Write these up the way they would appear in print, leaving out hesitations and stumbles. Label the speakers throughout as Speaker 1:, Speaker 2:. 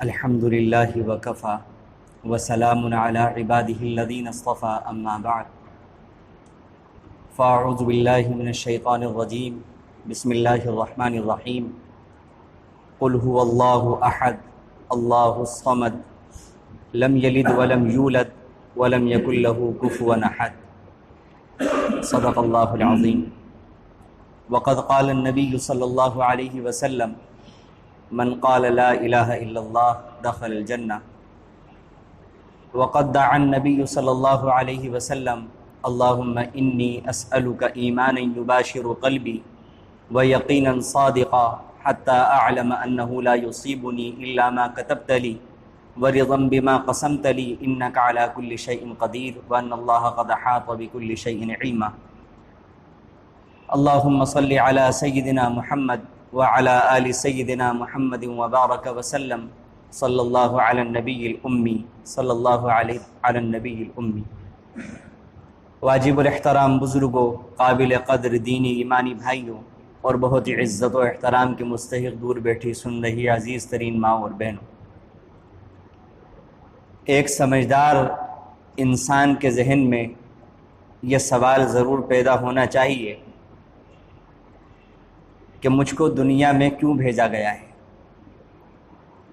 Speaker 1: الحمد للہ وکفا وسلام علی عبادہ الذین اصطفى اما بعد فاعوذ باللہ من الشیطان الرجیم بسم اللہ الرحمن الرحیم قل هو اللہ احد اللہ الصمد لم یلد ولم یولد ولم یکن له کفوا احد صدق اللہ العظیم وقد قال النبی صلی اللہ علیہ وسلم من قال لا الہ الا اللہ دخل الجنہ وقد دعا النبی صلی اللہ علیہ وسلم اللہم انی اسألک ایمانا یباشر قلبی ویقینا صادقا حتی اعلم انه لا یصیبنی الا ما کتبت لی ورضا بما قسمت لی انک علی کل شیء قدیر وان اللہ قد احاط بکل شیء علما اللہم صل علی سیدنا محمد وعلى آل سیدنا محمد وبارک وسلم صلی اللہ علی النبی الامی صلی اللہ علی النبی الامی۔ واجب الاحترام بزرگوں، قابل قدر دینی ایمانی بھائیوں اور بہت ہی عزت و احترام کے مستحق دور بیٹھی سن رہی عزیز ترین ماں اور بہنوں، ایک سمجھدار انسان کے ذہن میں یہ سوال ضرور پیدا ہونا چاہیے کہ مجھ کو دنیا میں کیوں بھیجا گیا ہے،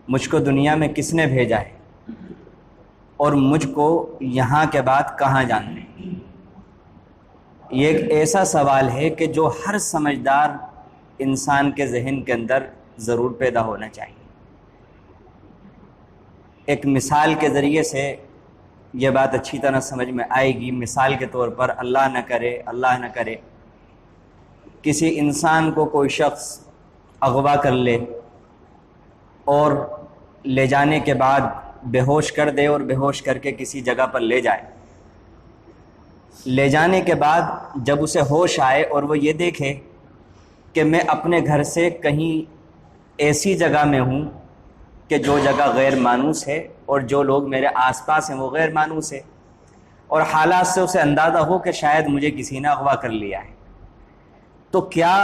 Speaker 1: مجھ کو دنیا میں کس نے بھیجا ہے اور مجھ کو یہاں کے بعد کہاں جانا ہے۔ یہ ایک ایسا سوال ہے کہ جو ہر سمجھدار انسان کے ذہن کے اندر ضرور پیدا ہونا چاہیے۔ ایک مثال کے ذریعے سے یہ بات اچھی طرح سمجھ میں آئے گی۔ مثال کے طور پر اللہ نہ کرے کسی انسان کو کوئی شخص اغوا کر لے اور لے جانے کے بعد بے ہوش کر دے اور بے ہوش کر کے کسی جگہ پر لے جائے۔ لے جانے کے بعد جب اسے ہوش آئے اور وہ یہ دیکھے کہ میں اپنے گھر سے کہیں ایسی جگہ میں ہوں کہ جو جگہ غیر مانوس ہے اور جو لوگ میرے آس پاس ہیں وہ غیر مانوس ہے، اور حالات سے اسے اندازہ ہو کہ شاید مجھے کسی نے اغوا کر لیا ہے، تو کیا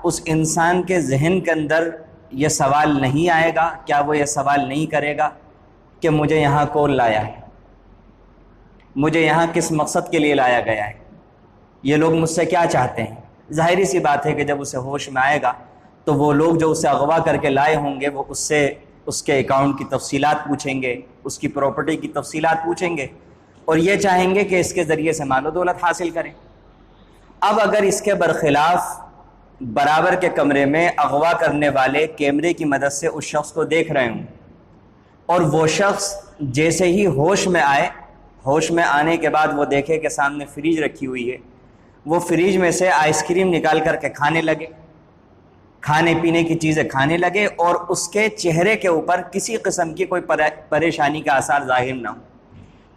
Speaker 1: اس انسان کے ذہن کے اندر یہ سوال نہیں آئے گا؟ کیا وہ یہ سوال نہیں کرے گا کہ مجھے یہاں کون لایا ہے، مجھے یہاں کس مقصد کے لیے لایا گیا ہے، یہ لوگ مجھ سے کیا چاہتے ہیں؟ ظاہری سی بات ہے کہ جب اسے ہوش میں آئے گا تو وہ لوگ جو اسے اغوا کر کے لائے ہوں گے وہ اس سے اس کے اکاؤنٹ کی تفصیلات پوچھیں گے، اس کی پراپرٹی کی تفصیلات پوچھیں گے اور یہ چاہیں گے کہ اس کے ذریعے سے مال و دولت حاصل کریں۔ اب اگر اس کے برخلاف برابر کے کمرے میں اغوا کرنے والے کیمرے کی مدد سے اس شخص کو دیکھ رہے ہوں اور وہ شخص جیسے ہی ہوش میں آئے، ہوش میں آنے کے بعد وہ دیکھے کہ سامنے فریج رکھی ہوئی ہے، وہ فریج میں سے آئس کریم نکال کر کے کھانے لگے، کھانے پینے کی چیزیں کھانے لگے اور اس کے چہرے کے اوپر کسی قسم کی کوئی پریشانی کا آثار ظاہر نہ ہو،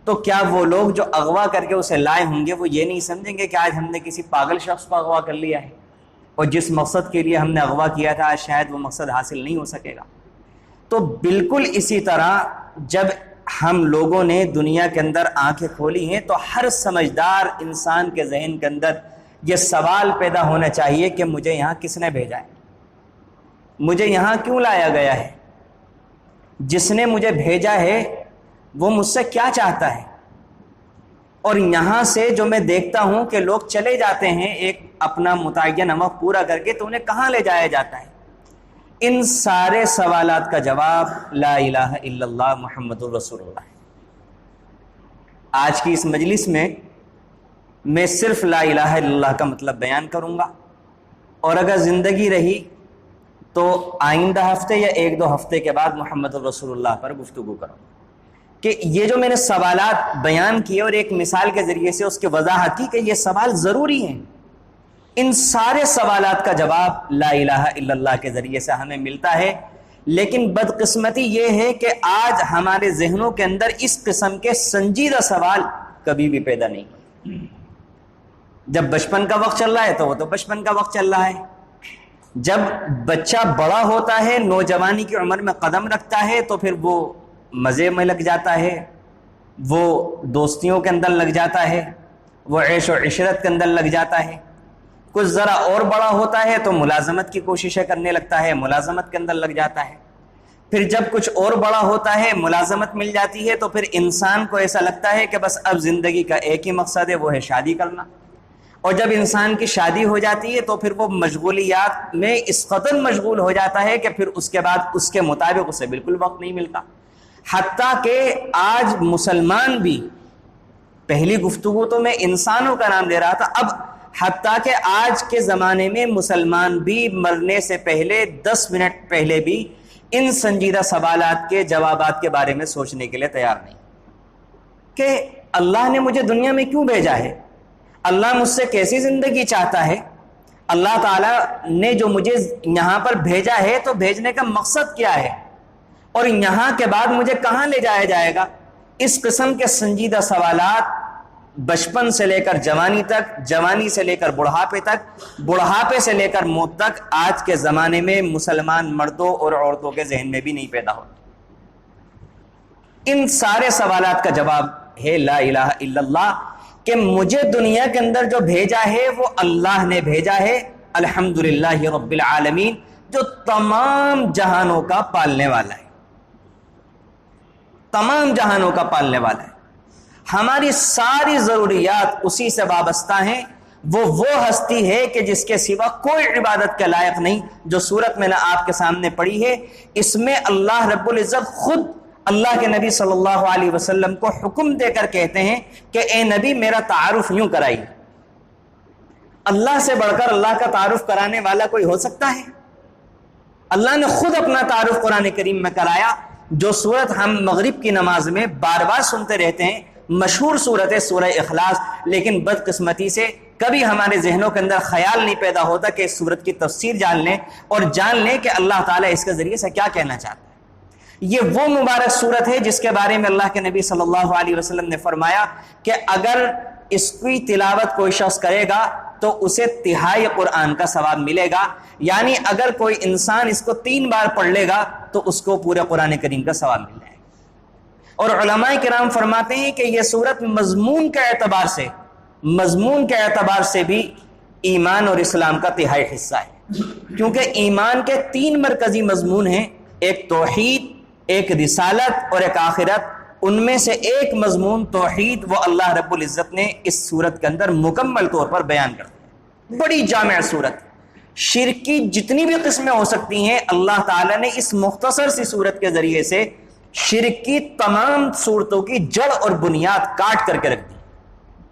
Speaker 1: تو کیا وہ لوگ جو اغوا کر کے اسے لائے ہوں گے وہ یہ نہیں سمجھیں گے کہ آج ہم نے کسی پاگل شخص کو اغوا کر لیا ہے اور جس مقصد کے لیے ہم نے اغوا کیا تھا شاید وہ مقصد حاصل نہیں ہو سکے گا؟ تو بالکل اسی طرح جب ہم لوگوں نے دنیا کے اندر آنکھیں کھولی ہیں تو ہر سمجھدار انسان کے ذہن کے اندر یہ سوال پیدا ہونا چاہیے کہ مجھے یہاں کس نے بھیجا ہے، مجھے یہاں کیوں لایا گیا ہے، جس نے مجھے بھیجا ہے وہ مجھ سے کیا چاہتا ہے، اور یہاں سے جو میں دیکھتا ہوں کہ لوگ چلے جاتے ہیں ایک اپنا متعین وقت پورا کر کے، تو انہیں کہاں لے جایا جاتا ہے؟ ان سارے سوالات کا جواب لا الہ الا اللہ محمد الرسول اللہ ہے۔ آج کی اس مجلس میں صرف لا الہ الا اللہ کا مطلب بیان کروں گا، اور اگر زندگی رہی تو آئندہ ہفتے یا ایک دو ہفتے کے بعد محمد الرسول اللہ پر گفتگو کروں گا کہ یہ جو میں نے سوالات بیان کیے اور ایک مثال کے ذریعے سے اس کی وضاحت کی کہ یہ سوال ضروری ہیں، ان سارے سوالات کا جواب لا الہ الا اللہ کے ذریعے سے ہمیں ملتا ہے۔ لیکن بدقسمتی یہ ہے کہ آج ہمارے ذہنوں کے اندر اس قسم کے سنجیدہ سوال کبھی بھی پیدا نہیں ہوتے۔ جب بچپن کا وقت چل رہا ہے تو وہ تو بچپن کا وقت چل رہا ہے، جب بچہ بڑا ہوتا ہے، نوجوانی کی عمر میں قدم رکھتا ہے، تو پھر وہ مزے میں لگ جاتا ہے، وہ دوستیوں کے اندر لگ جاتا ہے، وہ عیش و عشرت کے اندر لگ جاتا ہے، کچھ ذرا اور بڑا ہوتا ہے تو ملازمت کی کوششیں کرنے لگتا ہے، ملازمت کے اندر لگ جاتا ہے، پھر جب کچھ اور بڑا ہوتا ہے، ملازمت مل جاتی ہے، تو پھر انسان کو ایسا لگتا ہے کہ بس اب زندگی کا ایک ہی مقصد ہے، وہ ہے شادی کرنا۔ اور جب انسان کی شادی ہو جاتی ہے تو پھر وہ مشغولیات میں اس قدر مشغول ہو جاتا ہے کہ پھر اس کے بعد اس کے مطابق اسے بالکل وقت نہیں ملتا۔ حتیٰ کہ آج مسلمان بھی، پہلی گفتگو تو میں انسانوں کا نام لے رہا تھا، اب حتیٰ کہ آج کے زمانے میں مسلمان بھی مرنے سے پہلے 10 منٹ پہلے بھی ان سنجیدہ سوالات کے جوابات کے بارے میں سوچنے کے لیے تیار نہیں کہ اللہ نے مجھے دنیا میں کیوں بھیجا ہے، اللہ مجھ سے کیسی زندگی چاہتا ہے، اللہ تعالیٰ نے جو مجھے یہاں پر بھیجا ہے تو بھیجنے کا مقصد کیا ہے، اور یہاں کے بعد مجھے کہاں لے جایا جائے گا۔ اس قسم کے سنجیدہ سوالات بچپن سے لے کر جوانی تک، جوانی سے لے کر بڑھاپے تک، بڑھاپے سے لے کر موت تک آج کے زمانے میں مسلمان مردوں اور عورتوں کے ذہن میں بھی نہیں پیدا ہوتا۔ ان سارے سوالات کا جواب ہے لا الہ الا اللہ، کہ مجھے دنیا کے اندر جو بھیجا ہے وہ اللہ نے بھیجا ہے، الحمدللہ رب العالمین، جو تمام جہانوں کا پالنے والا ہے، تمام جہانوں کا پالنے والا ہے۔ ہماری ساری ضروریات اسی سے وابستہ ہیں۔ وہ ہستی ہے کہ جس کے سوا کوئی عبادت کے لائق نہیں، جو سورت میں نے آپ کے سامنے پڑھی ہے۔ اس میں اللہ رب العزت خود اللہ کے نبی صلی اللہ علیہ وسلم کو حکم دے کر کہتے ہیں کہ اے نبی میرا تعارف یوں کرائیے۔ اللہ سے بڑھ کر اللہ کا تعارف کرانے والا کوئی ہو سکتا ہے؟ اللہ نے خود اپنا تعارف قرآن کریم میں کرایا، جو صورت ہم مغرب کی نماز میں بار بار سنتے رہتے ہیں، مشہور صورت ہے سورہ اخلاص، لیکن بدقسمتی سے کبھی ہمارے ذہنوں کے اندر خیال نہیں پیدا ہوتا کہ اس صورت کی تفسیر جان لیں اور جان لیں کہ اللہ تعالیٰ اس کے ذریعے سے کیا کہنا چاہتا ہے۔ یہ وہ مبارک صورت ہے جس کے بارے میں اللہ کے نبی صلی اللہ علیہ وسلم نے فرمایا کہ اگر اس کی تلاوت کوئی شخص کرے گا تو اسے تہائی قرآن کا ثواب ملے گا، یعنی اگر کوئی انسان اس کو 3 بار پڑھ لے گا تو اس کو پورے قرآن کریم کا ثواب مل جائے گا۔ اور علماء کرام فرماتے ہیں کہ یہ صورت مضمون کے اعتبار سے بھی ایمان اور اسلام کا تہائی حصہ ہے، کیونکہ ایمان کے 3 مرکزی مضمون ہیں، ایک توحید، ایک رسالت اور ایک آخرت۔ ان میں سے ایک مضمون توحید وہ اللہ رب العزت نے اس صورت کے اندر مکمل طور پر بیان کر دیا۔ بڑی جامع صورت، شرک کی جتنی بھی قسمیں ہو سکتی ہیں اللہ تعالیٰ نے اس مختصر سی صورت کے ذریعے سے شرک کی تمام صورتوں کی جڑ اور بنیاد کاٹ کر کے رکھ دی۔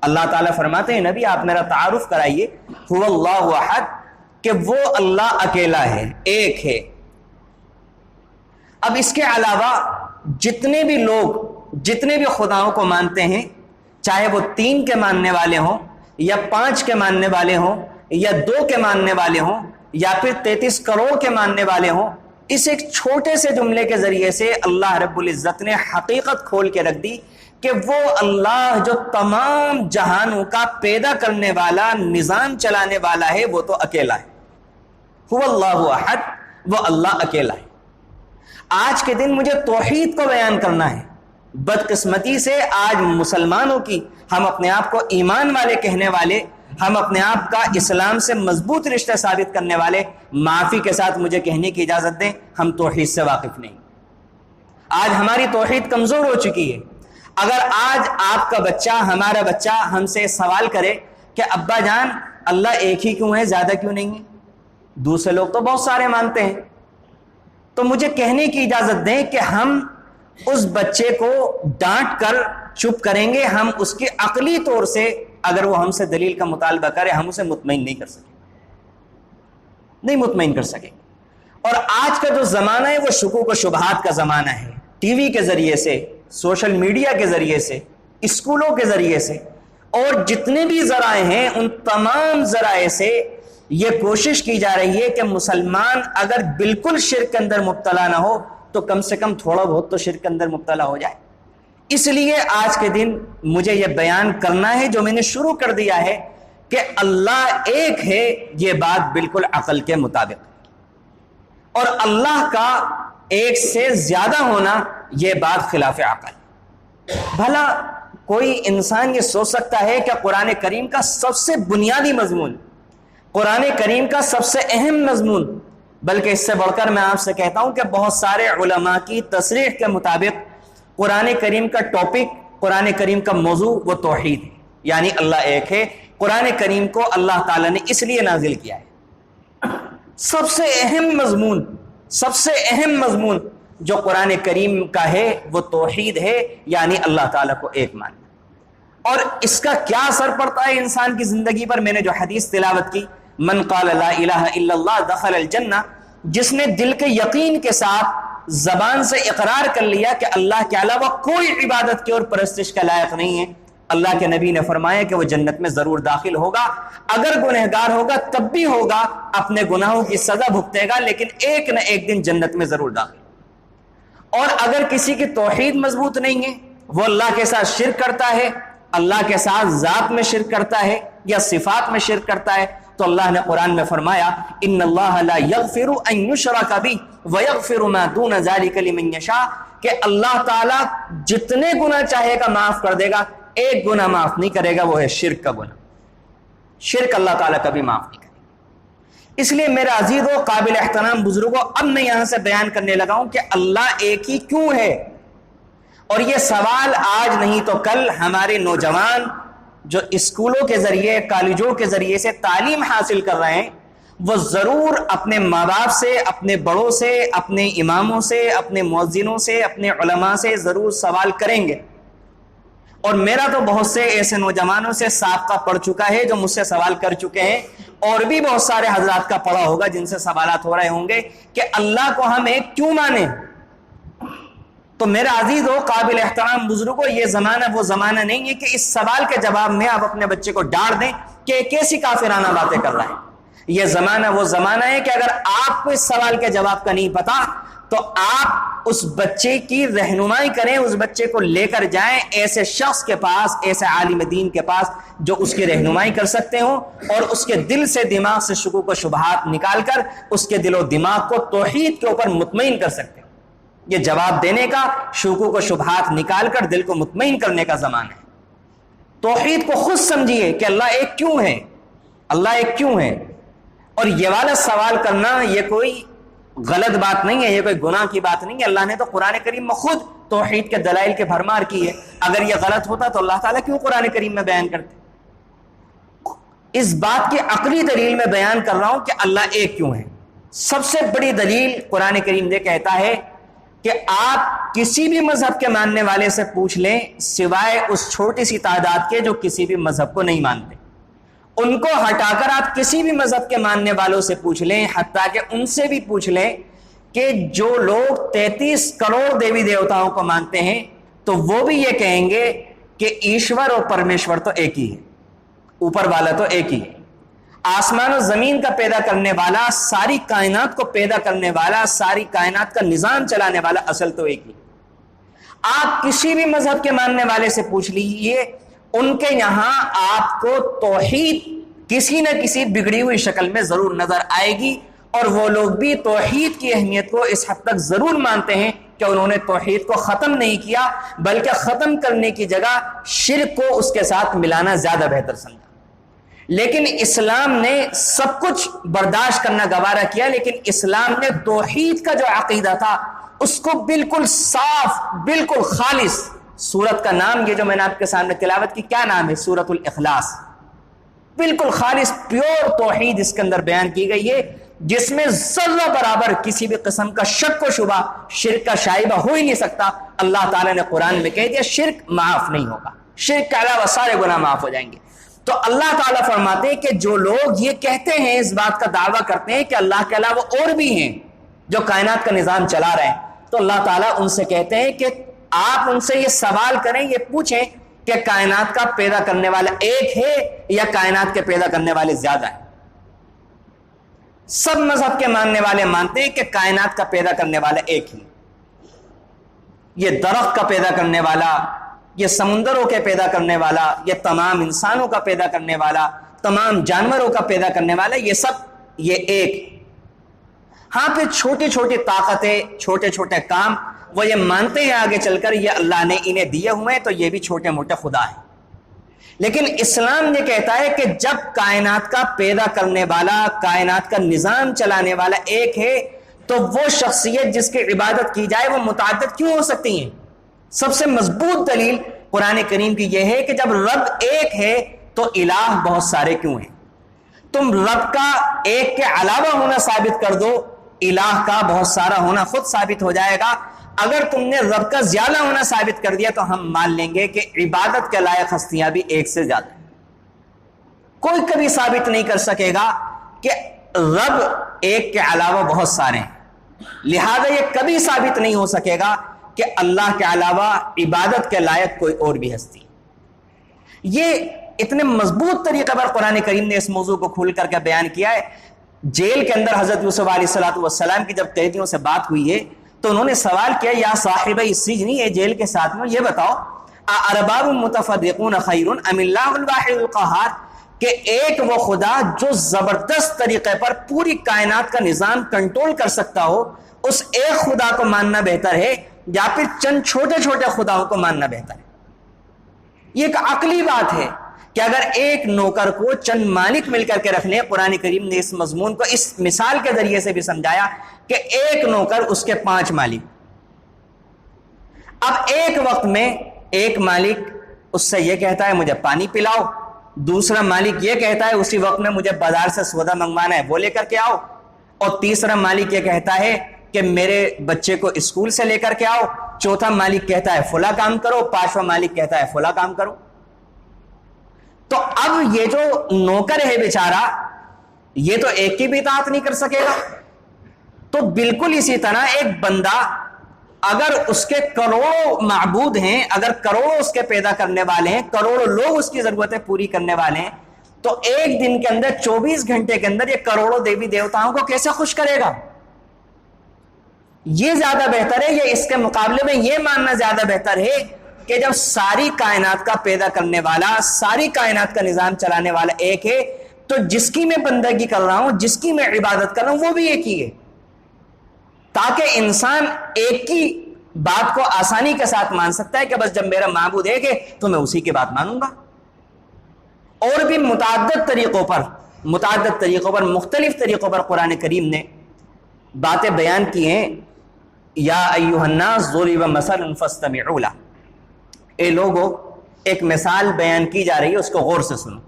Speaker 1: اللہ تعالیٰ فرماتے ہیں نبی آپ میرا تعارف کرائیے، هو اللہ احد، کہ وہ اللہ اکیلا ہے، ایک ہے۔ اب اس کے علاوہ جتنے بھی لوگ جتنے بھی خداؤں کو مانتے ہیں، چاہے وہ 3 کے ماننے والے ہوں یا 5 کے ماننے والے ہوں یا 2 کے ماننے والے ہوں یا پھر 33 کروڑ کے ماننے والے ہوں، اس ایک چھوٹے سے جملے کے ذریعے سے اللہ رب العزت نے حقیقت کھول کے رکھ دی کہ وہ اللہ جو تمام جہانوں کا پیدا کرنے والا، نظام چلانے والا ہے، وہ تو اکیلا ہے۔ هو اللہ احد، وہ اللہ اکیلا ہے۔ آج کے دن مجھے توحید کو بیان کرنا ہے۔ بدقسمتی سے آج مسلمانوں کی، ہم اپنے آپ کو ایمان والے کہنے والے، ہم اپنے آپ کا اسلام سے مضبوط رشتہ ثابت کرنے والے، معافی کے ساتھ مجھے کہنے کی اجازت دیں، ہم توحید سے واقف نہیں۔ آج ہماری توحید کمزور ہو چکی ہے۔ اگر آج آپ کا بچہ، ہمارا بچہ ہم سے سوال کرے کہ ابا جان اللہ ایک ہی کیوں ہے، زیادہ کیوں نہیں ہے، دوسرے لوگ تو بہت سارے مانتے ہیں، تو مجھے کہنے کی اجازت دیں کہ ہم اس بچے کو ڈانٹ کر چپ کریں گے، ہم اس کے عقلی طور سے اگر وہ ہم سے دلیل کا مطالبہ کرے ہم اسے مطمئن نہیں کر سکیں، نہیں مطمئن کر سکیں۔ اور آج کا جو زمانہ ہے وہ شکوک و شبہات کا زمانہ ہے۔ ٹی وی کے ذریعے سے، سوشل میڈیا کے ذریعے سے، اسکولوں کے ذریعے سے، اور جتنے بھی ذرائع ہیں ان تمام ذرائع سے یہ کوشش کی جا رہی ہے کہ مسلمان اگر بالکل شرک کے اندر مبتلا نہ ہو تو کم سے کم تھوڑا بہت تو شرک کے اندر مبتلا ہو جائے۔ اس لیے آج کے دن مجھے یہ بیان کرنا ہے جو میں نے شروع کر دیا ہے کہ اللہ ایک ہے، یہ بات بالکل عقل کے مطابق، اور اللہ کا ایک سے زیادہ ہونا یہ بات خلاف عقل۔ بھلا کوئی انسان یہ سوچ سکتا ہے کہ قرآن کریم کا سب سے بنیادی مضمون، قرآن کریم کا سب سے اہم مضمون، بلکہ اس سے بڑھ کر میں آپ سے کہتا ہوں کہ بہت سارے علماء کی تصریح کے مطابق قرآن کریم کا ٹاپک، قرآن کریم کا موضوع وہ توحید ہے، یعنی اللہ ایک ہے۔ قرآن کریم کو اللہ تعالیٰ نے اس لیے نازل کیا ہے۔ سب سے اہم مضمون جو قرآن کریم کا ہے وہ توحید ہے، یعنی اللہ تعالیٰ کو ایک ماننا۔ اور اس کا کیا اثر پڑتا ہے انسان کی زندگی پر؟ میں نے جو حدیث تلاوت کی، من قال لا الہ الا اللہ دخل الجنہ، جس نے دل کے یقین کے ساتھ زبان سے اقرار کر لیا کہ اللہ کے علاوہ کوئی عبادت کی اور پرستش کا لائق نہیں ہے، اللہ کے نبی نے فرمایا کہ وہ جنت میں ضرور داخل ہوگا، اگر گنہگار ہوگا تب بھی ہوگا، اپنے گناہوں کی سزا بھگتے گا، لیکن ایک نہ ایک دن جنت میں ضرور داخل۔ اور اگر کسی کی توحید مضبوط نہیں ہے، وہ اللہ کے ساتھ شرک کرتا ہے، اللہ کے ساتھ ذات میں شرک کرتا ہے یا صفات میں شرک کرتا ہے، تو اللہ نے قرآن میں فرمایا ان اللہ لا یغفر ان یشرک بہ ویغفر ما دون ذلک لمن یشاء، کہ اللہ تعالیٰ جتنے گناہ چاہے گا معاف کر دے گا، ایک گناہ معاف نہیں کرے گا، وہ ہے شرک کا گناہ۔ شرک اللہ تعالیٰ کبھی معاف نہیں کرے گا۔ اس لیے میرا عزیز و قابل احترام بزرگوں، اب میں یہاں سے بیان کرنے لگا ہوں کہ اللہ ایک ہی کیوں ہے۔ اور یہ سوال آج نہیں تو کل ہمارے نوجوان جو اسکولوں کے ذریعے، کالجوں کے ذریعے سے تعلیم حاصل کر رہے ہیں، وہ ضرور اپنے ماں باپ سے، اپنے بڑوں سے، اپنے اماموں سے، اپنے مؤذنوں سے، اپنے علماء سے ضرور سوال کریں گے۔ اور میرا تو بہت سے ایسے نوجوانوں سے سابقہ پڑ چکا ہے جو مجھ سے سوال کر چکے ہیں، اور بھی بہت سارے حضرات کا پڑا ہوگا جن سے سوالات ہو رہے ہوں گے کہ اللہ کو ہم ایک کیوں مانیں۔ تو میرا عزیز و قابل احترام بزرگوں، یہ زمانہ وہ زمانہ نہیں ہے کہ اس سوال کے جواب میں آپ اپنے بچے کو ڈانٹ دیں کہ یہ کیسی کافرانہ باتیں کر رہا ہے۔ یہ زمانہ وہ زمانہ ہے کہ اگر آپ کو اس سوال کے جواب کا نہیں پتا تو آپ اس بچے کی رہنمائی کریں، اس بچے کو لے کر جائیں ایسے شخص کے پاس، ایسے عالم دین کے پاس جو اس کی رہنمائی کر سکتے ہوں، اور اس کے دل سے، دماغ سے شکوک و شبہات نکال کر اس کے دل و دماغ کو توحید کے اوپر مطمئن کر سکتے ہیں۔ یہ جواب دینے کا، شکوک و شبہات نکال کر دل کو مطمئن کرنے کا زمانہ ہے۔ توحید کو خود سمجھیے کہ اللہ ایک کیوں ہے، اللہ ایک کیوں ہے۔ اور یہ والا سوال کرنا یہ کوئی غلط بات نہیں ہے، یہ کوئی گناہ کی بات نہیں ہے۔ اللہ نے تو قرآن کریم میں خود توحید کے دلائل کے بھرمار کی ہے۔ اگر یہ غلط ہوتا تو اللہ تعالیٰ کیوں قرآن کریم میں بیان کرتے؟ اس بات کی عقلی دلیل میں بیان کر رہا ہوں کہ اللہ ایک کیوں ہے۔ سب سے بڑی دلیل قرآن کریم یہ کہتا ہے کہ آپ کسی بھی مذہب کے ماننے والے سے پوچھ لیں، سوائے اس چھوٹی سی تعداد کے جو کسی بھی مذہب کو نہیں مانتے، ان کو ہٹا کر آپ کسی بھی مذہب کے ماننے والوں سے پوچھ لیں، حتیٰ کہ ان سے بھی پوچھ لیں کہ جو لوگ 33 کروڑ دیوی دیوتاؤں کو مانتے ہیں، تو وہ بھی یہ کہیں گے کہ ایشور اور پرمیشور تو ایک ہی ہے، اوپر والا تو ایک ہی ہے، آسمان و زمین کا پیدا کرنے والا، ساری کائنات کو پیدا کرنے والا، ساری کائنات کا نظام چلانے والا اصل تو ایک ہی۔ آپ کسی بھی مذہب کے ماننے والے سے پوچھ لیجیے، ان کے یہاں آپ کو توحید کسی نہ کسی بگڑی ہوئی شکل میں ضرور نظر آئے گی، اور وہ لوگ بھی توحید کی اہمیت کو اس حد تک ضرور مانتے ہیں کہ انہوں نے توحید کو ختم نہیں کیا، بلکہ ختم کرنے کی جگہ شرک کو اس کے ساتھ ملانا زیادہ بہتر سمجھا۔ لیکن اسلام نے سب کچھ برداشت کرنا گوارا کیا، لیکن اسلام نے توحید کا جو عقیدہ تھا اس کو بالکل صاف، بالکل خالص، سورت کا نام یہ جو میں نے آپ کے سامنے تلاوت کی کیا نام ہے؟ سورۃ الاخلاص۔ بالکل خالص پیور توحید اس کے اندر بیان کی گئی ہے، جس میں ذرہ برابر کسی بھی قسم کا شک و شبہ، شرک کا شائبہ ہو ہی نہیں سکتا۔ اللہ تعالیٰ نے قرآن میں کہہ دیا شرک معاف نہیں ہوگا، شرک کے علاوہ سارے گناہ معاف ہو جائیں گے۔ تو اللہ تعالیٰ فرماتے ہیں کہ جو لوگ یہ کہتے ہیں، اس بات کا دعویٰ کرتے ہیں کہ اللہ کے علاوہ اور بھی ہیں جو کائنات کا نظام چلا رہے ہیں، تو اللہ تعالیٰ ان سے کہتے ہیں کہ آپ ان سے یہ سوال کریں، یہ پوچھیں کہ کائنات کا پیدا کرنے والا ایک ہے یا کائنات کے پیدا کرنے والے زیادہ ہیں؟ سب مذہب کے ماننے والے مانتے ہیں کہ کائنات کا پیدا کرنے والا ایک ہی، یہ درخت کا پیدا کرنے والا، یہ سمندروں کے پیدا کرنے والا، یہ تمام انسانوں کا پیدا کرنے والا، تمام جانوروں کا پیدا کرنے والا، یہ سب یہ ایک۔ ہاں پھر چھوٹی چھوٹی طاقتیں، چھوٹے چھوٹے کام وہ یہ مانتے ہیں آگے چل کر یہ اللہ نے انہیں دیے ہوئے ہیں، تو یہ بھی چھوٹے موٹے خدا ہیں۔ لیکن اسلام یہ کہتا ہے کہ جب کائنات کا پیدا کرنے والا، کائنات کا نظام چلانے والا ایک ہے تو وہ شخصیت جس کی عبادت کی جائے وہ متعدد کیوں ہو سکتی ہیں؟ سب سے مضبوط دلیل قرآن کریم کی یہ ہے کہ جب رب ایک ہے تو الہ بہت سارے کیوں ہیں؟ تم رب کا ایک کے علاوہ ہونا ثابت کر دو، الہ کا بہت سارا ہونا خود ثابت ہو جائے گا۔ اگر تم نے رب کا زیادہ ہونا ثابت کر دیا تو ہم مان لیں گے کہ عبادت کے لائق ہستیاں بھی ایک سے زیادہ ہیں۔ کوئی کبھی ثابت نہیں کر سکے گا کہ رب ایک کے علاوہ بہت سارے ہیں، لہذا یہ کبھی ثابت نہیں ہو سکے گا کہ اللہ کے علاوہ عبادت کے لائق کوئی اور بھی ہستی۔ یہ اتنے مضبوط طریقے پر قرآن کریم نے اس موضوع کو کھول کر کے بیان کیا ہے۔ جیل کے اندر حضرت یوسف علیہ السلام کی جب قیدیوں سے بات ہوئی ہے تو انہوں نے سوال کیا، یا صاحب السجن، یہ جیل کے ساتھ میں، یہ بتاؤ ارباب متفرقون خیر ام اللہ الواحد القہار، کہ ایک وہ خدا جو زبردست طریقے پر پوری کائنات کا نظام کنٹرول کر سکتا ہو، اس ایک خدا کو ماننا بہتر ہے یا پھر چند چھوٹے چھوٹے خداؤں کو ماننا بہتر ہے؟ یہ ایک عقلی بات ہے کہ اگر ایک نوکر کو چند مالک مل کر کے رکھنے، قرآن کریم نے اس مضمون کو اس مثال کے ذریعے سے بھی سمجھایا کہ ایک نوکر اس کے 5 مالک۔ اب ایک وقت میں ایک مالک اس سے یہ کہتا ہے مجھے پانی پلاؤ، دوسرا مالک یہ کہتا ہے اسی وقت میں مجھے بازار سے سودا منگوانا ہے وہ لے کر کے آؤ، اور تیسرا مالک یہ کہتا ہے کہ میرے بچے کو اسکول سے لے کر کے آؤ، چوتھا مالک کہتا ہے فلاں کام کرو، پانچواں مالک کہتا ہے فلاں کام کرو۔ تو اب یہ جو نوکر ہے بیچارہ، یہ تو ایک کی بھی اطاعت نہیں کر سکے گا۔ تو بالکل اسی طرح ایک بندہ اگر اس کے کروڑوں معبود ہیں، اگر کروڑوں اس کے پیدا کرنے والے ہیں، کروڑوں لوگ اس کی ضرورتیں پوری کرنے والے ہیں، تو ایک دن کے اندر 24 گھنٹے کے اندر یہ کروڑوں دیوی دیوتاؤں کو کیسے خوش کرے گا؟ یہ زیادہ بہتر ہے، یہ اس کے مقابلے میں یہ ماننا زیادہ بہتر ہے کہ جب ساری کائنات کا پیدا کرنے والا، ساری کائنات کا نظام چلانے والا ایک ہے، تو جس کی میں بندگی کر رہا ہوں، جس کی میں عبادت کر رہا ہوں، وہ بھی ایک ہی ہے، تاکہ انسان ایک کی بات کو آسانی کے ساتھ مان سکتا ہے کہ بس جب میرا معبود ایک ہے تو میں اسی کی بات مانوں گا۔ اور بھی متعدد طریقوں پر مختلف طریقوں پر قرآن کریم نے باتیں بیان کی ہیں۔ یا ایھا الناس ضرب مثل فاستمعوا له، اے لوگو ایک مثال بیان کی جا رہی ہے، اس کو غور سے سنو۔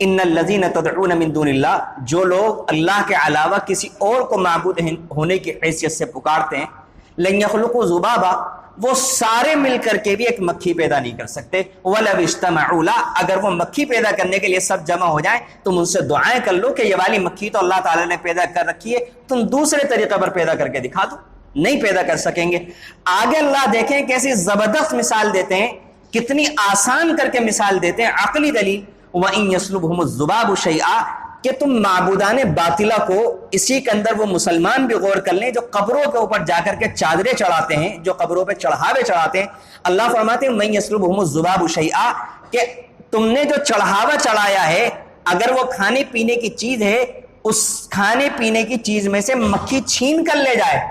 Speaker 1: ان الذین تدعون من دون اللہ، جو لوگ اللہ کے علاوہ کسی اور کو معبود ہونے کی حیثیت سے پکارتے ہیں، لن یخلقوا ذبابا، وہ سارے مل کر کے بھی ایک مکھی پیدا نہیں کر سکتے، ولو اجتمعوا له، اگر وہ مکھی پیدا کرنے کے لیے سب جمع ہو جائیں، تم ان سے دعائیں کر لو کہ یہ والی مکھی تو اللہ تعالیٰ نے پیدا کر رکھی ہے، تم دوسرے طریقے پر پیدا کر کے دکھا دو، نہیں پیدا کر سکیں گے۔ آگے اللہ دیکھیں کیسی زبردست مثال دیتے ہیں، کتنی آسان کر کے مثال دیتے ہیں، عقلی دلیل۔ وَإِن يَسْلُبْهُمُ الذُّبَابُ شَيْئًا، کہ تم معبودان باطلہ کو، اسی کے اندر وہ مسلمان بھی غور کر لیں جو قبروں کے اوپر جا کر کے چادریں چڑھاتے ہیں، جو قبروں پہ چڑھاوے چڑھاتے ہیں، اللہ فرماتے ہیں مَن يَسْلُبْهُمُ الذُّبَابُ شَيْئًا، کہ تم نے جو چڑھاوا چڑھایا ہے، اگر وہ کھانے پینے کی چیز ہے، اس کھانے پینے کی چیز میں سے مکھی چھین کر لے جائے،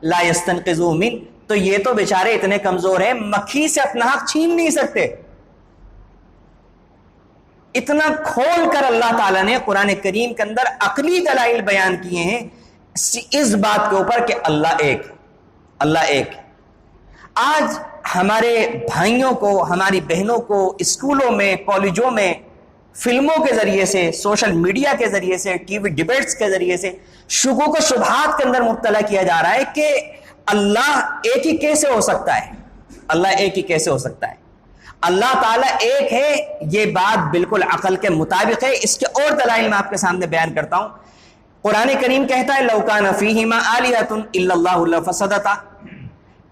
Speaker 1: لا يستنقذوه من، تو یہ تو بیچارے اتنے کمزور ہیں، مکھی سے اپنا حق چھین نہیں سکتے۔ اتنا کھول کر اللہ تعالیٰ نے قرآن کریم کے اندر عقلی دلائل بیان کیے ہیں اس بات کے اوپر کہ اللہ ایک۔ آج ہمارے بھائیوں کو، ہماری بہنوں کو اسکولوں میں، کالجوں میں، فلموں کے ذریعے سے، سوشل میڈیا کے ذریعے سے، ٹی وی ڈیبیٹس کے ذریعے سے شکوک و شبہات کے اندر مبتلا کیا جا رہا ہے کہ اللہ ایک ہی کیسے ہو سکتا ہے، اللہ ایک ہی کیسے ہو سکتا ہے، اللہ تعالیٰ ایک ہے۔ یہ بات بالکل عقل کے مطابق ہے۔ اس کے اور دلائل میں آپ کے سامنے بیان کرتا ہوں۔ قرآن کریم کہتا ہے لو کان فیہما آلہۃ الا اللہ لفسدتا،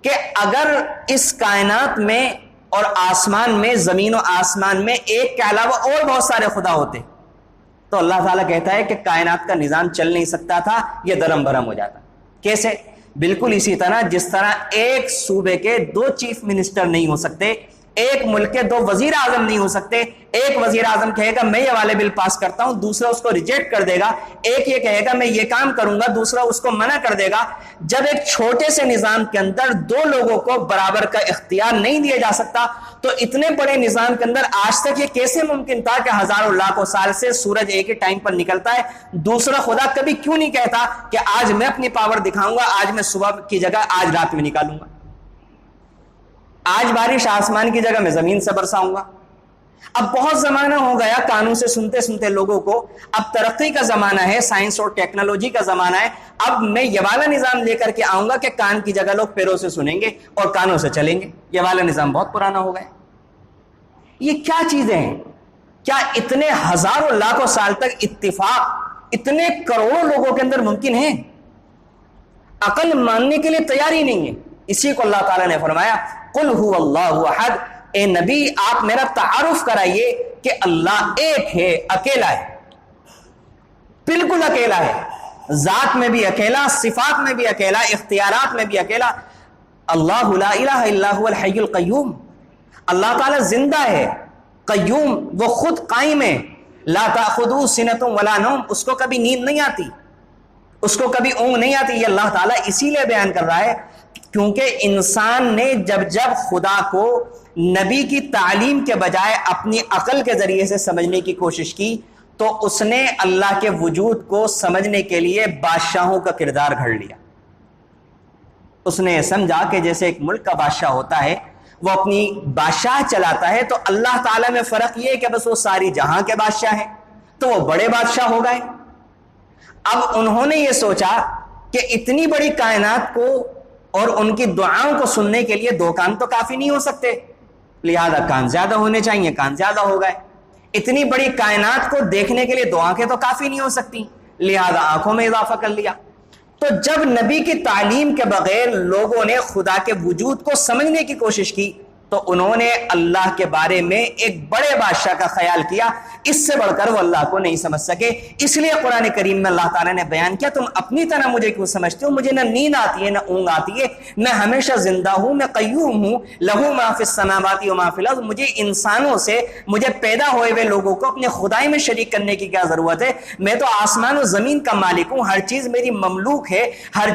Speaker 1: کہ اگر اس کائنات میں اور آسمان میں، زمین و آسمان میں ایک کے علاوہ اور بہت سارے خدا ہوتے تو اللہ تعالیٰ کہتا ہے کہ کائنات کا نظام چل نہیں سکتا تھا، یہ درم برم ہو جاتا۔ کیسے؟ بالکل اسی طرح جس طرح ایک صوبے کے 2 چیف منسٹر نہیں ہو سکتے، ایک ملک کے 2 وزیر اعظم نہیں ہو سکتے. ایک وزیر اعظم کہے گا میں یہ والے بل پاس کرتا ہوں, دوسرا اس کو ریجیکٹ کر دے گا. ایک یہ کہے گا میں یہ کام کروں گا, دوسرا اس کو منع کر دے گا. جب ایک چھوٹے سے نظام کے اندر 2 لوگوں کو برابر کا اختیار نہیں دیا جا سکتا, تو اتنے بڑے نظام کے اندر آج تک یہ کیسے ممکن تھا کہ ہزاروں لاکھوں سال سے سورج ایک ہی ٹائم پر نکلتا ہے؟ دوسرا خدا کبھی کیوں نہیں کہتا کہ آج میں اپنی پاور دکھاؤں گا, آج میں صبح کی جگہ آج رات میں نکالوں گا, آج بارش آسمان کی جگہ میں زمین سے برساؤں گا؟ اب بہت زمانہ ہو گیا قانون سے سنتے سنتے لوگوں کو, اب ترقی کا زمانہ ہے, سائنس اور ٹیکنالوجی کا زمانہ ہے. اب میں یہ والا نظام لے کر کے آؤں گا کہ کان کی جگہ لوگ پیروں سے سنیں گے اور کانوں سے چلیں گے. یہ والا نظام بہت پرانا ہو گیا. یہ کیا چیزیں ہیں؟ کیا اتنے ہزاروں لاکھوں سال تک اتفاق اتنے کروڑوں لوگوں کے اندر ممکن ہے؟ عقل ماننے کے لیے تیار ہی نہیں ہے. اسی کو اللہ تعالیٰ نے فرمایا قل هو اللہ احد, اے نبی آپ میرا تعارف کرائیے کہ اللہ ایک ہے, اکیلا ہے, بالکل اکیلا ہے, ذات میں بھی اکیلا, صفات میں بھی اکیلا, اختیارات میں بھی اکیلا. اللہ لا الہ الا هو الحی القیوم, اللہ تعالیٰ زندہ ہے, قیوم, وہ خود قائم ہے. لا تأخذہ سنۃ ولا نوم, اس کو کبھی نیند نہیں آتی, اس کو کبھی اونگ نہیں آتی. یہ اللہ تعالیٰ اسی لیے بیان کر رہا ہے کیونکہ انسان نے جب خدا کو نبی کی تعلیم کے بجائے اپنی عقل کے ذریعے سے سمجھنے کی کوشش کی, تو اس نے اللہ کے وجود کو سمجھنے کے لیے بادشاہوں کا کردار گھڑ لیا. اس نے سمجھا کہ جیسے ایک ملک کا بادشاہ ہوتا ہے, وہ اپنی بادشاہ چلاتا ہے, تو اللہ تعالیٰ میں فرق یہ ہے کہ بس وہ ساری جہاں کے بادشاہ ہیں, تو وہ بڑے بادشاہ ہو گئے. اب انہوں نے یہ سوچا کہ اتنی بڑی کائنات کو اور ان کی دعاؤں کو سننے کے لیے 2 کان تو کافی نہیں ہو سکتے, لہذا کان زیادہ ہونے چاہیے, کان زیادہ ہو گئے. اتنی بڑی کائنات کو دیکھنے کے لیے 2 آنکھیں تو کافی نہیں ہو سکتی, لہذا آنکھوں میں اضافہ کر لیا. تو جب نبی کی تعلیم کے بغیر لوگوں نے خدا کے وجود کو سمجھنے کی کوشش کی, تو انہوں نے اللہ کے بارے میں ایک بڑے بادشاہ کا خیال کیا, اس سے بڑھ کر وہ اللہ کو نہیں سمجھ سکے. اس لیے قرآن کریم میں اللہ تعالیٰ نے بیان کیا تم اپنی طرح مجھے کیوں سمجھتے ہو؟ مجھے نہ نیند آتی ہے نہ اونگ آتی ہے, میں ہمیشہ زندہ ہوں, میں قیوم ہوں, لہو ما فی السماوات و ما فی الارض. مجھے انسانوں سے, مجھے پیدا ہوئے ہوئے لوگوں کو اپنے خدائی میں شریک کرنے کی کیا ضرورت ہے؟ میں تو آسمان و زمین کا مالک ہوں, ہر چیز میری مملوک ہے, ہر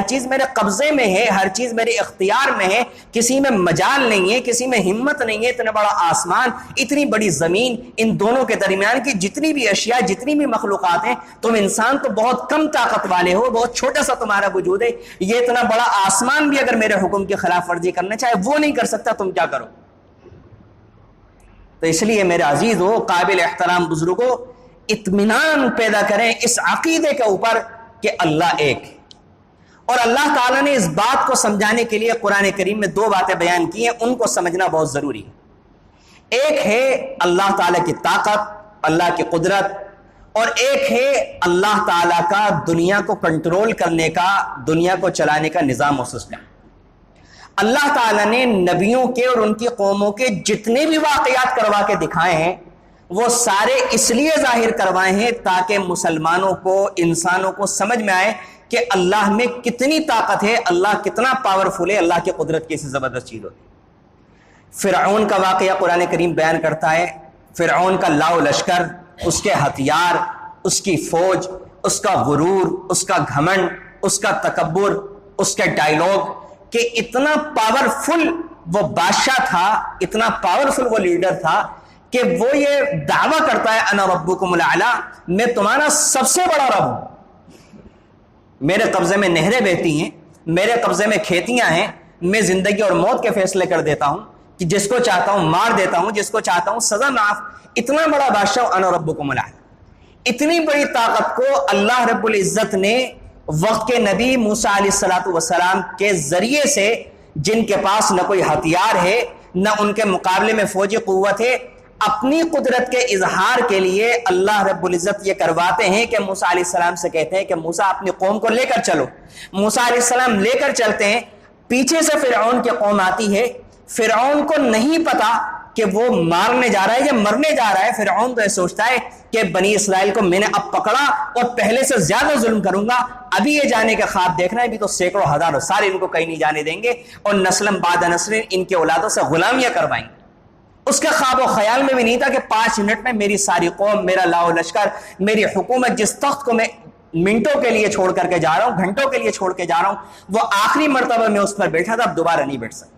Speaker 1: چیز میرے قبضے میں ہے, ہر چیز میرے اختیار میں ہے, کسی میں مجال نہیں ہے, کسی میں ہمت نہیں ہے. اتنا بڑا آسمان, اتنی بڑی زمین, ان دونوں کے درمیان کی جتنی بھی اشیاء, جتنی بھی مخلوقات ہیں, تم انسان تو بہت کم طاقت والے ہو, بہت چھوٹا سا تمہارا وجود ہے. یہ اتنا بڑا آسمان بھی اگر میرے حکم کی خلاف ورزی کرنا چاہے وہ نہیں کر سکتا, تم کیا کرو؟ تو اس لیے میرے عزیز ہو, قابل احترام بزرگوں, اطمینان پیدا کریں اس عقیدے کے اوپر کہ اللہ ایک ہے. اور اللہ تعالیٰ نے اس بات کو سمجھانے کے لیے قرآن کریم میں 2 باتیں بیان کی ہیں, ان کو سمجھنا بہت ضروری ہے. ایک ہے اللہ تعالیٰ کی طاقت, اللہ کی قدرت, اور ایک ہے اللہ تعالیٰ کا دنیا کو کنٹرول کرنے کا, دنیا کو چلانے کا نظام و سسٹم. اللہ تعالیٰ نے نبیوں کے اور ان کی قوموں کے جتنے بھی واقعات کروا کے دکھائے ہیں, وہ سارے اس لیے ظاہر کروائے ہیں تاکہ مسلمانوں کو, انسانوں کو سمجھ میں آئے کہ اللہ میں کتنی طاقت ہے, اللہ کتنا پاورفل ہے, اللہ کی قدرت کیسے زبردست چیز ہوتی ہے. فرعون کا واقعہ قرآن کریم بیان کرتا ہے. فرعون کا لاؤ لشکر, اس کے ہتھیار, اس کی فوج, اس کا غرور, اس کا گھمنڈ, اس کا تکبر, اس کے ڈائیلاگ, کہ اتنا پاورفل وہ بادشاہ تھا, اتنا پاورفل وہ لیڈر تھا کہ وہ یہ دعویٰ کرتا ہے انا ربکم الاعلی, میں تمہارا سب سے بڑا رب ہوں, میرے قبضے میں نہریں بہتی ہیں, میرے قبضے میں کھیتیاں ہیں, میں زندگی اور موت کے فیصلے کر دیتا ہوں, کہ جس کو چاہتا ہوں مار دیتا ہوں, جس کو چاہتا ہوں سزا معاف. اتنا بڑا بادشاہ انا ربکم الاعلی. اتنی بڑی طاقت کو اللہ رب العزت نے وقت کے نبی موسیٰ علیہ السلام کے ذریعے سے, جن کے پاس نہ کوئی ہتھیار ہے نہ ان کے مقابلے میں فوجی قوت ہے, اپنی قدرت کے اظہار کے لیے اللہ رب العزت یہ کرواتے ہیں کہ موسیٰ علیہ السلام سے کہتے ہیں کہ موسیٰ اپنی قوم کو لے کر چلو. موسیٰ علیہ السلام لے کر چلتے ہیں, پیچھے سے فرعون کی قوم آتی ہے. فرعون کو نہیں پتا کہ وہ مارنے جا رہا ہے یا مرنے جا رہا ہے، فرعون تو یہ سوچتا ہے کہ بنی اسرائیل کو میں نے اب پکڑا اور پہلے سے زیادہ ظلم کروں گا، ابھی یہ جانے کا خواب دیکھ رہے ہیں، ابھی تو سینکڑوں ہزاروں سال ان کو کہیں نہیں جانے دیں گے اور نسلم بعد نسل ان کے اولادوں سے غلامیاں کروائیں گے۔ اس کے خواب و خیال میں بھی نہیں تھا کہ 5 منٹ میں میری ساری قوم، میرا لاؤ لشکر، میری حکومت، جس تخت کو میں منٹوں کے لیے چھوڑ کر کے جا رہا ہوں، گھنٹوں کے لیے چھوڑ کے جا رہا ہوں، وہ آخری مرتبہ میں اس پر بیٹھا تھا، اب دوبارہ نہیں بیٹھ سکتا۔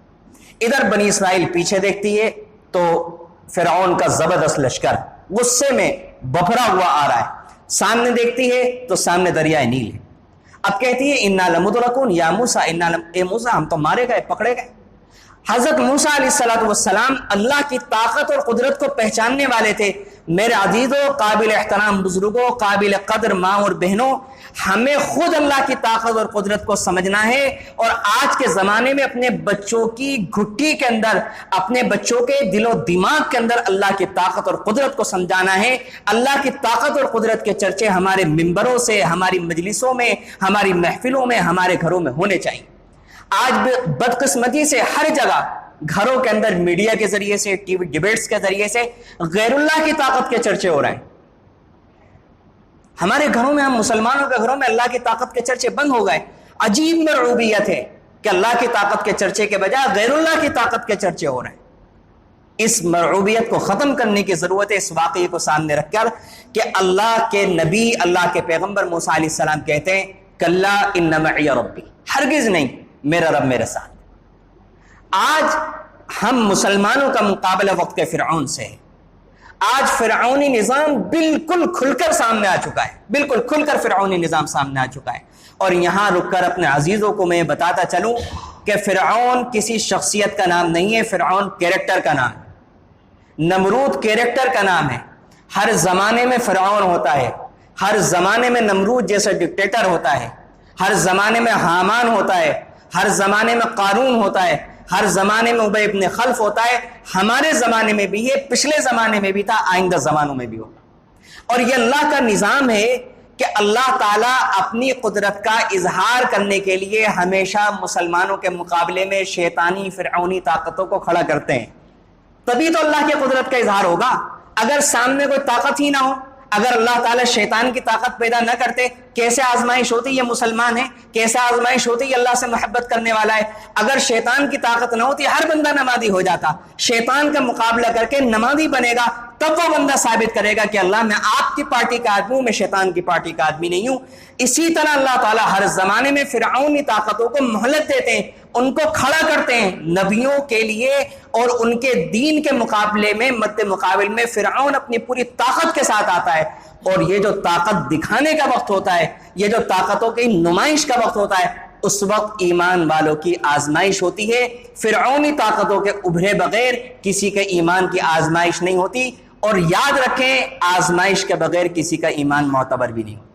Speaker 1: ادھر بنی اسرائیل پیچھے دیکھتی ہے تو فرعون کا زبردست لشکر غصے میں بپھرا ہوا آ رہا ہے، سامنے دیکھتی ہے تو سامنے دریائے نیل ہے۔ اب کہتی ہے انا لمدرکون یا موسیٰ، اے موسیٰ ہم تو مارے گئے، پکڑے گئے۔ حضرت موسیٰ علیہ السلام اللہ کی طاقت اور قدرت کو پہچاننے والے تھے۔ میرے عزیزوں، قابل احترام بزرگوں، قابل قدر ماں اور بہنوں، ہمیں خود اللہ کی طاقت اور قدرت کو سمجھنا ہے اور آج کے زمانے میں اپنے بچوں کی گھٹی کے اندر، اپنے بچوں کے دل و دماغ کے اندر اللہ کی طاقت اور قدرت کو سمجھانا ہے۔ اللہ کی طاقت اور قدرت کے چرچے ہمارے ممبروں سے، ہماری مجلسوں میں، ہماری محفلوں میں، ہمارے گھروں میں ہونے چاہیے۔ آج بدقسمتی سے ہر جگہ گھروں کے اندر میڈیا کے ذریعے سے، ٹی وی ڈیبیٹس کے ذریعے سے غیر اللہ کی طاقت کے چرچے ہو رہے ہیں۔ ہمارے گھروں میں، ہم مسلمانوں کے گھروں میں اللہ کی طاقت کے چرچے بند ہو گئے۔ عجیب مرعوبیت ہے کہ اللہ کی طاقت کے چرچے کے بجائے غیر اللہ کی طاقت کے چرچے ہو رہے ہیں۔ اس مرعوبیت کو ختم کرنے کی ضرورت ہے، اس واقعے کو سامنے رکھ کر کہ اللہ کے نبی، اللہ کے پیغمبر موسیٰ علیہ السلام کہتے ہیں کلا ان معی ربی، ہرگز نہیں، میرا رب میرے ساتھ۔ آج ہم مسلمانوں کا مقابلہ وقت کے فرعون سے ہے۔ آج فرعونی نظام بالکل کھل کر سامنے آ چکا ہے، بالکل کھل کر فرعونی نظام سامنے آ چکا ہے۔ اور یہاں رک کر اپنے عزیزوں کو میں بتاتا چلوں کہ فرعون کسی شخصیت کا نام نہیں ہے، فرعون کیریکٹر کا نام ہے، نمرود کیریکٹر کا نام ہے۔ ہر زمانے میں فرعون ہوتا ہے، ہر زمانے میں نمرود جیسا ڈکٹیٹر ہوتا ہے، ہر زمانے میں حامان ہوتا ہے، ہر زمانے میں قارون ہوتا ہے، ہر زمانے میں ابی ابن خلف ہوتا ہے۔ ہمارے زمانے میں بھی ہے، پچھلے زمانے میں بھی تھا، آئندہ زمانوں میں بھی ہوگا۔ اور یہ اللہ کا نظام ہے کہ اللہ تعالیٰ اپنی قدرت کا اظہار کرنے کے لیے ہمیشہ مسلمانوں کے مقابلے میں شیطانی فرعونی طاقتوں کو کھڑا کرتے ہیں، تبھی تو اللہ کی قدرت کا اظہار ہوگا۔ اگر سامنے کوئی طاقت ہی نہ ہو، اگر اللہ تعالیٰ شیطان کی طاقت پیدا نہ کرتے، کیسے آزمائش ہوتی یہ مسلمان ہے، کیسے آزمائش ہوتی یہ اللہ سے محبت کرنے والا ہے۔ اگر شیطان کی طاقت نہ ہوتی ہر بندہ نمازی ہو جاتا۔ شیطان کا مقابلہ کر کے نمازی بنے گا، تب وہ بندہ ثابت کرے گا کہ اللہ میں آپ کی پارٹی کا آدمی ہوں، میں شیطان کی پارٹی کا آدمی نہیں ہوں۔ اسی طرح اللہ تعالیٰ ہر زمانے میں فرعونی طاقتوں کو مہلت دیتے ہیں، ان کو کھڑا کرتے ہیں نبیوں کے لیے، اور ان کے دین کے مقابلے میں، مد مقابل میں فرعون اپنی پوری طاقت کے ساتھ آتا ہے۔ اور یہ جو طاقت دکھانے کا وقت ہوتا ہے، یہ جو طاقتوں کی نمائش کا وقت ہوتا ہے، اس وقت ایمان والوں کی آزمائش ہوتی ہے۔ فرعونی طاقتوں کے ابھرے بغیر کسی کے ایمان کی آزمائش نہیں ہوتی۔ اور یاد رکھیں، آزمائش کے بغیر کسی کا ایمان معتبر بھی نہیں ہوتا۔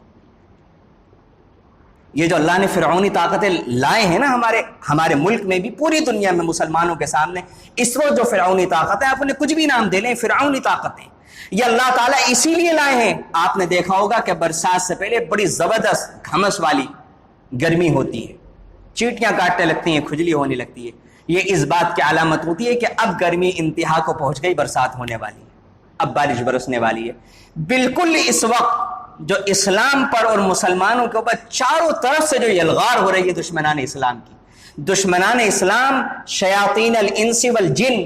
Speaker 1: یہ جو اللہ نے فرعونی طاقتیں لائے ہیں نا ہمارے ملک میں بھی، پوری دنیا میں مسلمانوں کے سامنے اس وقت جو فرعونی طاقت ہے، آپ انہیں کچھ بھی نام دے لیں، فرعونی طاقتیں یہ اللہ تعالیٰ اسی لیے لائے ہیں۔ آپ نے دیکھا ہوگا کہ برسات سے پہلے بڑی زبردست گھمس والی گرمی ہوتی ہے، چیٹیاں کاٹنے لگتی ہیں، کھجلی ہونے لگتی ہے۔ یہ اس بات کی علامت ہوتی ہے کہ اب گرمی انتہا کو پہنچ گئی، برسات ہونے والی ہے، اب بارش برسنے والی ہے۔ بالکل اس وقت جو اسلام پر اور مسلمانوں کے اوپر چاروں طرف سے جو یلغار ہو رہی ہے دشمنان اسلام کی، دشمنان اسلام شیاطین الانس والجن،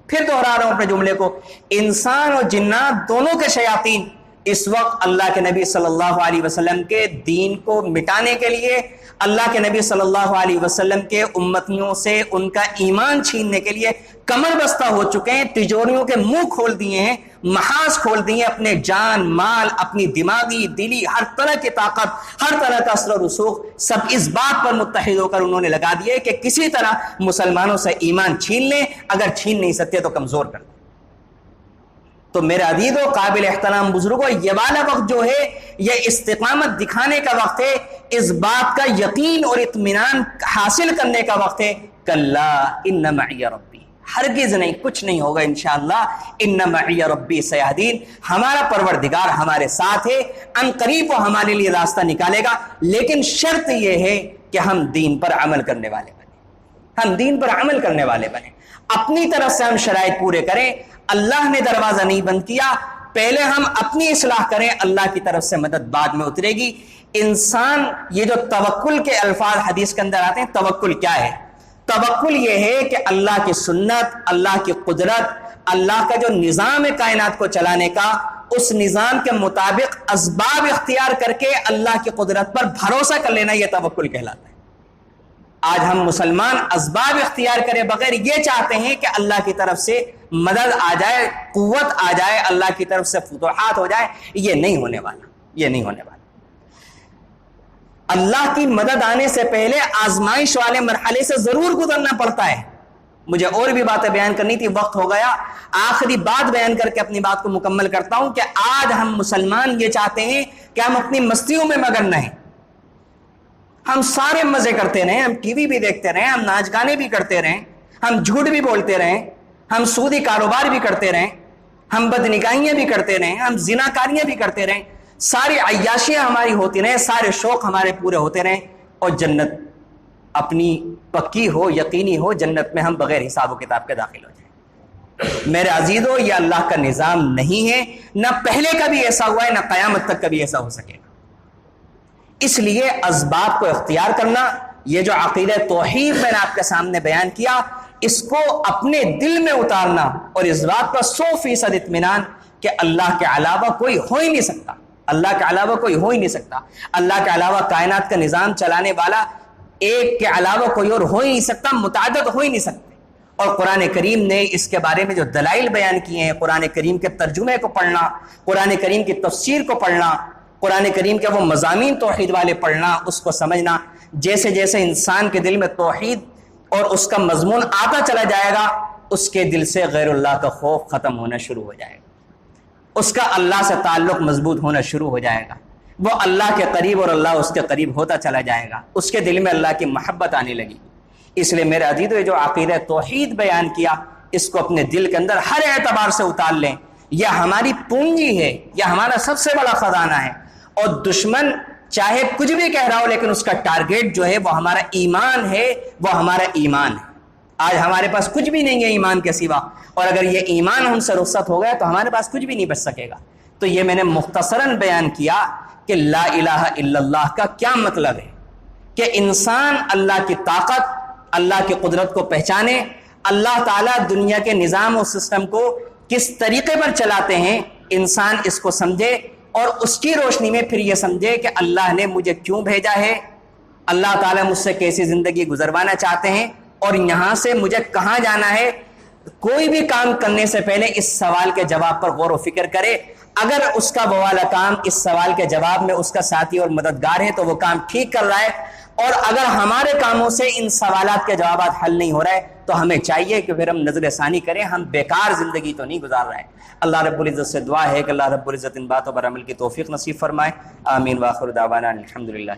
Speaker 1: پھر دوہرا رہا ہوں اپنے جملے کو، انسان اور جنات دونوں کے شیاطین اس وقت اللہ کے نبی صلی اللہ علیہ وسلم کے دین کو مٹانے کے لیے، اللہ کے نبی صلی اللہ علیہ وسلم کے امتیوں سے ان کا ایمان چھیننے کے لیے کمر بستہ ہو چکے ہیں، تجوریوں کے منہ کھول دیے ہیں، محاذ کھول دیے، اپنے جان مال، اپنی دماغی دلی ہر طرح کی طاقت، ہر طرح کا اثر و رسوخ سب اس بات پر متحد ہو کر انہوں نے لگا دیے کہ کسی طرح مسلمانوں سے ایمان چھین لیں، اگر چھین نہیں سکتے تو کمزور کر دیں۔ تو میرے عزیزوں، قابل احترام بزرگوں، یہ والا وقت جو ہے یہ استقامت دکھانے کا وقت ہے، اس بات کا یقین اور اطمینان حاصل کرنے کا وقت ہے۔ کلا ان معی ربی، ہرگز نہیں، کچھ نہیں ہوگا انشاءاللہ، ان معی ربی سیہدین، ہمارا پروردگار ہمارے ساتھ ہے، ان قریب وہ ہمارے لیے راستہ نکالے گا، لیکن شرط یہ ہے کہ ہم دین پر عمل کرنے والے بنیں۔ ہم دین پر عمل کرنے والے بنیں، اپنی طرف سے ہم شرائط پورے کریں۔ اللہ نے دروازہ نہیں بند کیا، پہلے ہم اپنی اصلاح کریں، اللہ کی طرف سے مدد بعد میں اترے گی۔ انسان، یہ جو توکل کے الفاظ حدیث کے اندر آتے ہیں، توکل کیا ہے؟ توکل یہ ہے کہ اللہ کی سنت، اللہ کی قدرت، اللہ کا جو نظام ہے کائنات کو چلانے کا، اس نظام کے مطابق اسباب اختیار کر کے اللہ کی قدرت پر بھروسہ کر لینا، یہ توکل کہلاتا ہے۔ آج ہم مسلمان اسباب اختیار کرے بغیر یہ چاہتے ہیں کہ اللہ کی طرف سے مدد آ جائے، قوت آ جائے، اللہ کی طرف سے فتوحات ہو جائے، یہ نہیں ہونے والا، یہ نہیں ہونے والا۔ اللہ کی مدد آنے سے پہلے آزمائش والے مرحلے سے ضرور گزرنا پڑتا ہے۔ مجھے اور بھی باتیں بیان کرنی تھی، وقت ہو گیا۔ آخری بات بیان کر کے اپنی بات کو مکمل کرتا ہوں کہ آج ہم مسلمان یہ چاہتے ہیں کہ ہم اپنی مستیوں میں مگن رہیں، ہم سارے مزے کرتے رہیں، ہم ٹی وی بھی دیکھتے رہیں، ہم ناچ گانے بھی کرتے رہیں، ہم جھوٹ بھی بولتے رہیں، ہم سودی کاروبار بھی کرتے رہیں، ہم بدنگاہیاں بھی کرتے رہیں، ہم زناکاریاں بھی کرتے رہیں، ساری عیاشیاں ہماری ہوتی رہیں، سارے شوق ہمارے پورے ہوتے رہیں، اور جنت اپنی پکی ہو، یقینی ہو، جنت میں ہم بغیر حساب و کتاب کے داخل ہو جائیں۔ میرے عزیزو، یہ اللہ کا نظام نہیں ہے، نہ پہلے کبھی ایسا ہوا ہے، نہ قیامت تک کبھی ایسا ہو سکے گا۔ اس لیے اسباب کو اختیار کرنا، یہ جو عقیدہ توحید میں نے آپ کے سامنے بیان کیا، اس کو اپنے دل میں اتارنا، اور اس بات پر 100% اطمینان کہ اللہ کے علاوہ کوئی ہو ہی نہیں سکتا، اللہ کے علاوہ کوئی ہو ہی نہیں سکتا، اللہ کے علاوہ کائنات کا نظام چلانے والا ایک کے علاوہ کوئی اور ہو ہی نہیں سکتا، متعدد ہو ہی نہیں سکتے۔ اور قرآن کریم نے اس کے بارے میں جو دلائل بیان کیے ہیں، قرآن کریم کے ترجمے کو پڑھنا، قرآن کریم کی تفسیر کو پڑھنا، قرآن کریم کے وہ مضامین توحید والے پڑھنا، اس کو سمجھنا، جیسے جیسے انسان کے دل میں توحید اور اس کا مضمون آتا چلا جائے گا، اس کے دل سے غیر اللہ کا خوف ختم ہونا شروع ہو جائے گا، اس کا اللہ سے تعلق مضبوط ہونا شروع ہو جائے گا، وہ اللہ کے قریب اور اللہ اس کے قریب ہوتا چلا جائے گا، اس کے دل میں اللہ کی محبت آنے لگی۔ اس لیے میرے عزیزو، یہ جو عقیدہ توحید بیان کیا، اس کو اپنے دل کے اندر ہر اعتبار سے اتار لیں، یہ ہماری پونجی ہے، یہ ہمارا سب سے بڑا خزانہ ہے، اور دشمن چاہے کچھ بھی کہہ رہا ہو، لیکن اس کا ٹارگیٹ جو ہے وہ ہمارا ایمان ہے، وہ ہمارا ایمان ہے۔ آج ہمارے پاس کچھ بھی نہیں ہے ایمان کے سوا، اور اگر یہ ایمان ہم سے رخصت ہو گیا تو ہمارے پاس کچھ بھی نہیں بچ سکے گا۔ تو یہ میں نے مختصراً بیان کیا کہ لا الہ الا اللہ کا کیا مطلب ہے، کہ انسان اللہ کی طاقت، اللہ کی قدرت کو پہچانے، اللہ تعالیٰ دنیا کے نظام و سسٹم کو کس طریقے پر چلاتے ہیں، انسان اس کو سمجھے، اور اس کی روشنی میں پھر یہ سمجھے کہ اللہ نے مجھے کیوں بھیجا ہے، اللہ تعالیٰ مجھ سے کیسی زندگی گزروانا چاہتے ہیں، اور یہاں سے مجھے کہاں جانا ہے۔ کوئی بھی کام کرنے سے پہلے اس سوال کے جواب پر غور و فکر کرے، اگر اس کا وہ والا کام اس سوال کے جواب میں اس کا ساتھی اور مددگار ہے تو وہ کام ٹھیک کر رہا ہے، اور اگر ہمارے کاموں سے ان سوالات کے جوابات حل نہیں ہو رہے تو ہمیں چاہیے کہ پھر ہم نظر ثانی کریں، ہم بیکار زندگی تو نہیں گزار رہے ہیں۔ اللہ رب العزت سے دعا ہے کہ اللہ رب العزت ان باتوں پر عمل کی توفیق نصیب فرمائے۔ آمین، وآخر دعوانا الحمدللہ۔